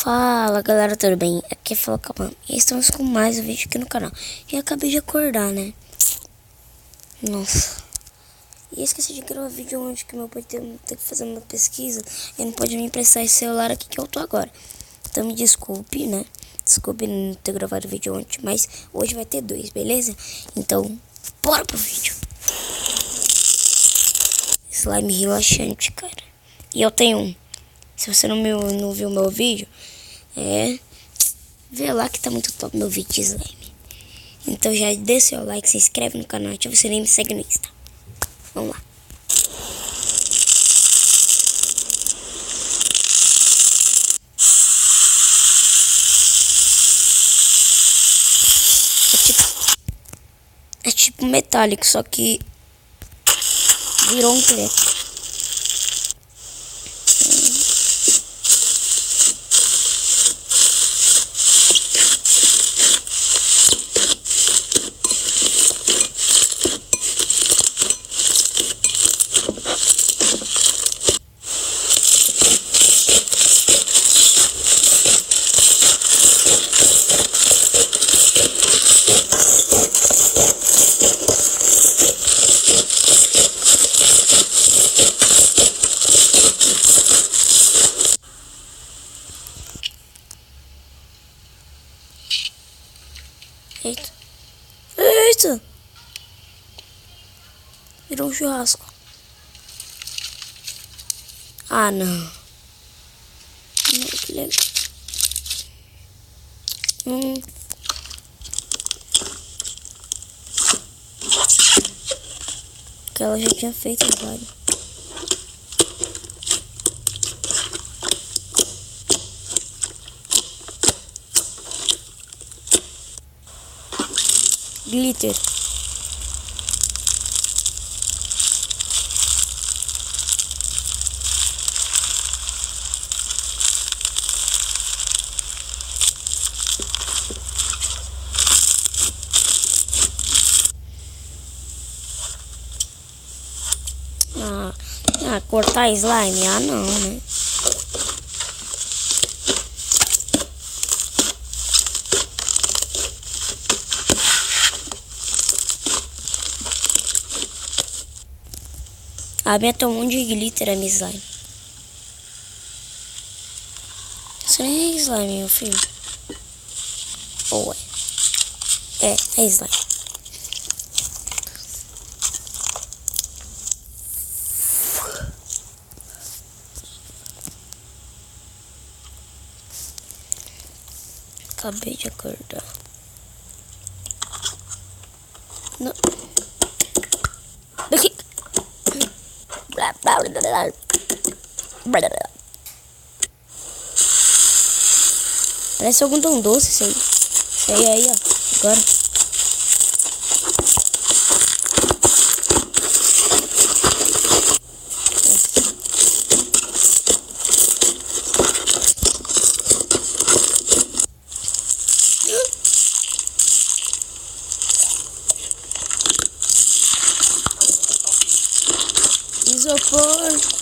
Fala galera, tudo bem? Aqui fala Calma. E estamos com mais um vídeo aqui no canal. E eu acabei de acordar, né? Nossa. E esqueci de gravar vídeo ontem que meu pai tem que fazer uma pesquisa. E não pode me emprestar esse celular aqui que eu tô agora. Então me desculpe, né? Desculpe não ter gravado o vídeo ontem, mas hoje vai ter dois, beleza? Então, bora pro vídeo. Slime relaxante, cara. E eu tenho um. Se você não viu meu vídeo, vê lá que tá muito top meu vídeo de slime. Então já dê seu like, se inscreve no canal, ativa o sininho e me segue no Insta. Vamos lá. É tipo metálico, só que virou um treco. Eita. Eita. Virou um churrasco. Ah, não. Não, que legal. Que ela já tinha feito vários. Glitter. Cortar slime? Ah, não, né? A minha tem um monte de glitter, a minha slime. Isso nem é slime, meu filho. Ou é? É slime. Acabei de acordar. Não. Aqui. Parece algodão doce isso aí. Isso aí, ó. Agora. Isopor.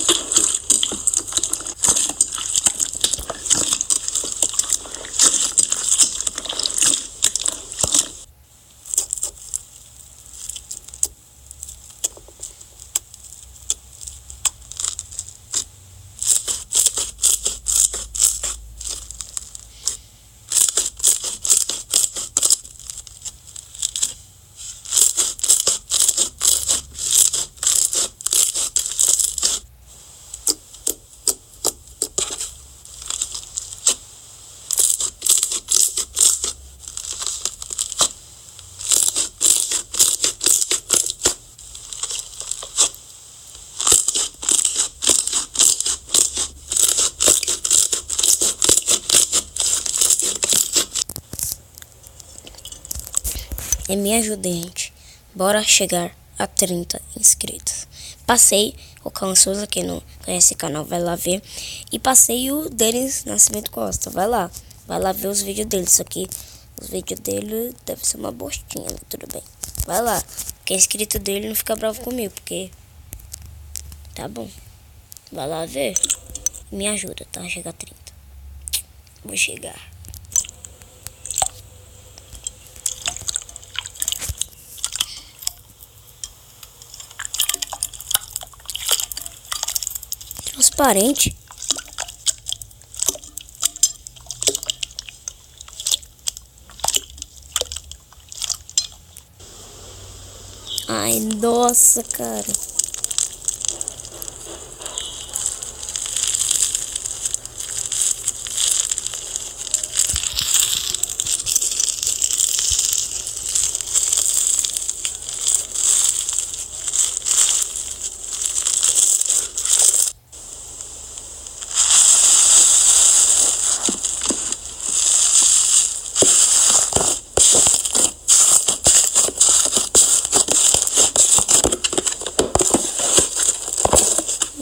E me ajuda, gente. Bora chegar a 30 inscritos. Passei o Cauã Souza, quem não conhece o canal, vai lá ver. E passei o Denis Nascimento Costa, vai lá. Vai lá ver os vídeos dele. Isso aqui, os vídeos dele deve ser uma bostinha, né? Tudo bem. Vai lá. Quem é inscrito dele não fica bravo comigo, porque... Tá bom. Vai lá ver. Me ajuda, tá? Chega a 30. Vou chegar. Transparente. Ai, nossa, cara.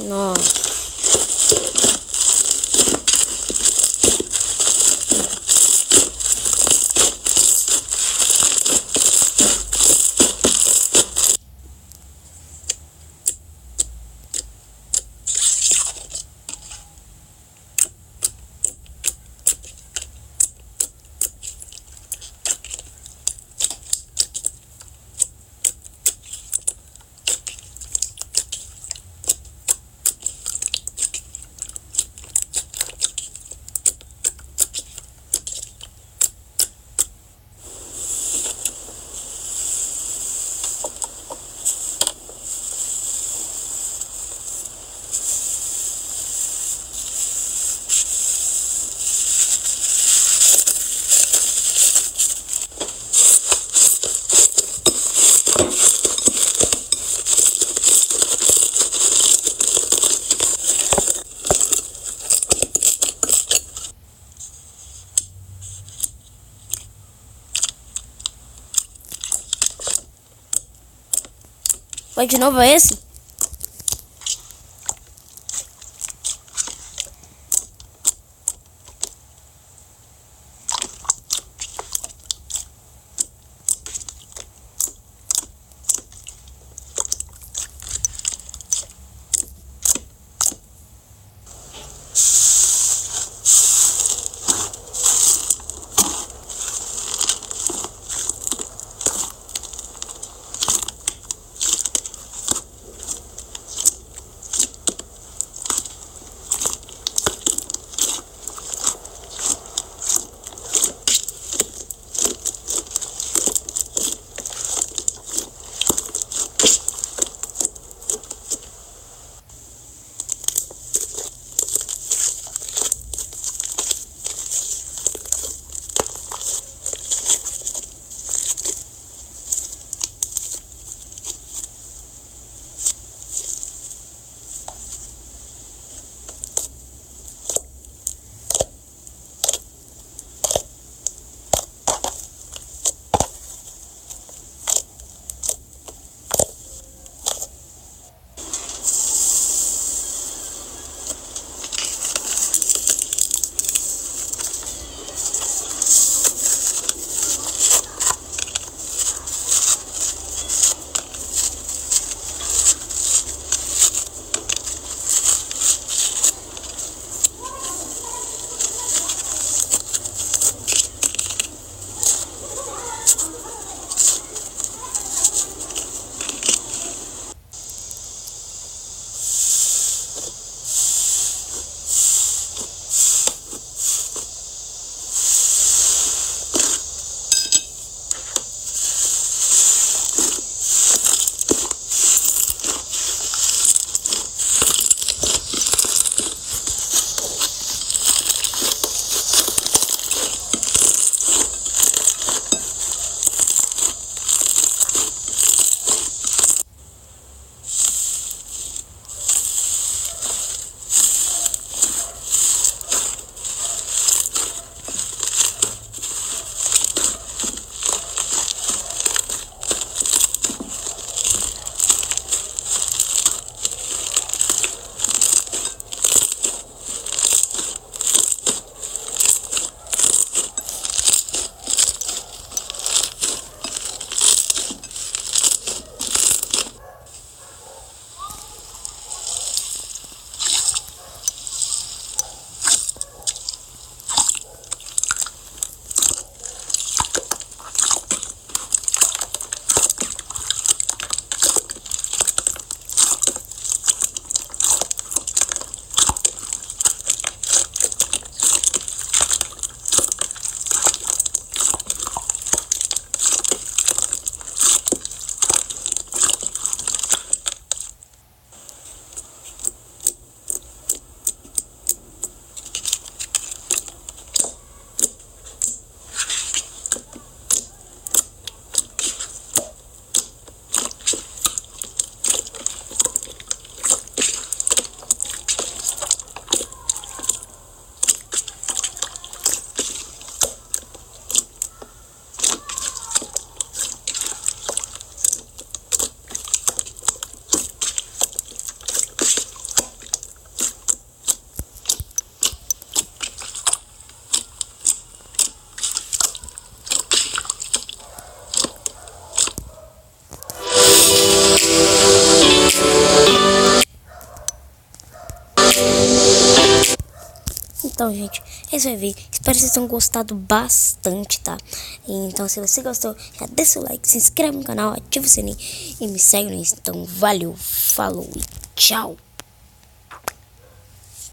Nossa. Vai de novo esse? Então, gente, esse foi o vídeo. Espero que vocês tenham gostado bastante, tá? Então, se você gostou, já deixa o like, se inscreve no canal, ativa o sininho e me segue no Insta. Então, valeu, falou e tchau!